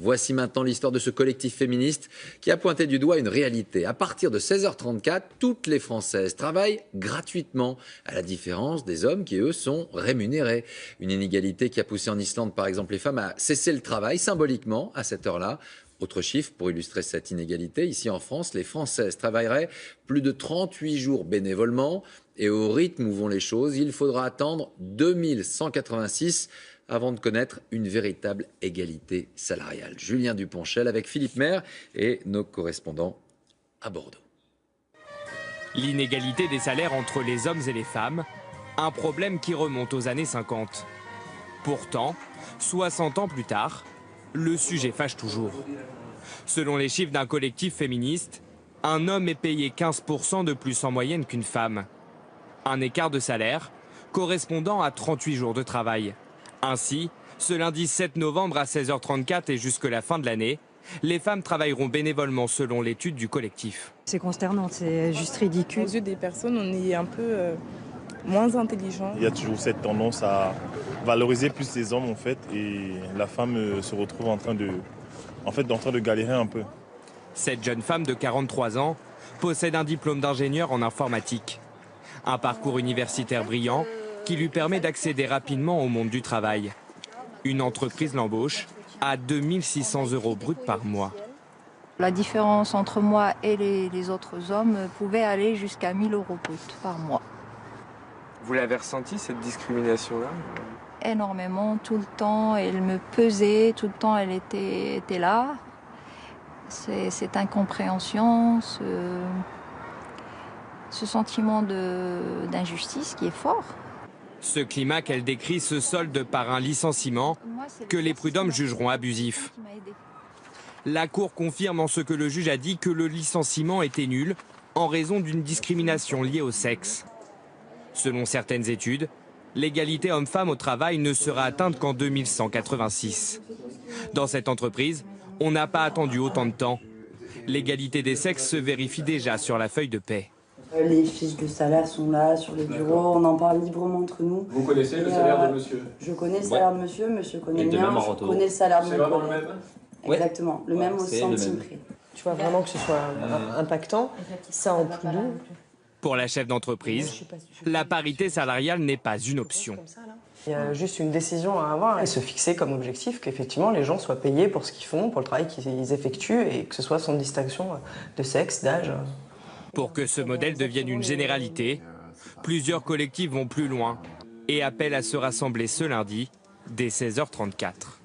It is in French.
Voici maintenant l'histoire de ce collectif féministe qui a pointé du doigt une réalité. À partir de 16h34, toutes les Françaises travaillent gratuitement, à la différence des hommes qui, eux, sont rémunérés. Une inégalité qui a poussé en Islande, par exemple, les femmes à cesser le travail symboliquement à cette heure-là. Autre chiffre pour illustrer cette inégalité, ici en France, les Françaises travailleraient plus de 38 jours bénévolement et au rythme où vont les choses, il faudra attendre 2186 avant de connaître une véritable égalité salariale. Julien Duponchel avec Philippe Maire et nos correspondants à Bordeaux. L'inégalité des salaires entre les hommes et les femmes, un problème qui remonte aux années 50. Pourtant, 60 ans plus tard, le sujet fâche toujours. Selon les chiffres d'un collectif féministe, un homme est payé 15% de plus en moyenne qu'une femme. Un écart de salaire correspondant à 38 jours de travail. Ainsi, ce lundi 7 novembre à 16h34 et jusque la fin de l'année, les femmes travailleront bénévolement selon l'étude du collectif. C'est consternant, c'est juste ridicule. Aux yeux des personnes, on est un peu moins intelligent. Il y a toujours cette tendance à valoriser plus les hommes en fait, et la femme se retrouve en train de galérer un peu. Cette jeune femme de 43 ans possède un diplôme d'ingénieur en informatique. Un parcours universitaire brillant qui lui permet d'accéder rapidement au monde du travail. Une entreprise l'embauche à 2600 € bruts par mois. La différence entre moi et les autres hommes pouvait aller jusqu'à 1000 € bruts par mois. Vous l'avez ressenti, cette discrimination-là ? Énormément, tout le temps, elle me pesait, tout le temps elle était là. Cette incompréhension, ce sentiment d'injustice qui est fort. Ce climat qu'elle décrit se solde par un licenciement que les prud'hommes jugeront abusif. La Cour confirme en ce que le juge a dit que le licenciement était nul en raison d'une discrimination liée au sexe. Selon certaines études, l'égalité homme-femme au travail ne sera atteinte qu'en 2186. Dans cette entreprise, on n'a pas attendu autant de temps. L'égalité des sexes se vérifie déjà sur la feuille de paie. Les fiches de salaire sont là sur les bureaux, on en parle librement entre nous. Vous connaissez le salaire de monsieur ? Je connais le salaire de monsieur, monsieur connaît le mien, je connais le salaire de mes collègues. C'est vraiment le même ? Exactement, le même au centime près. Tu vois vraiment que ce soit impactant, ça en plus d'où. Pour la chef d'entreprise, la parité salariale n'est pas une option. Il y a juste une décision à avoir et se fixer comme objectif qu'effectivement les gens soient payés pour ce qu'ils font, pour le travail qu'ils effectuent et que ce soit sans distinction de sexe, d'âge. Pour que ce modèle devienne une généralité, plusieurs collectifs vont plus loin et appellent à se rassembler ce lundi dès 16h34.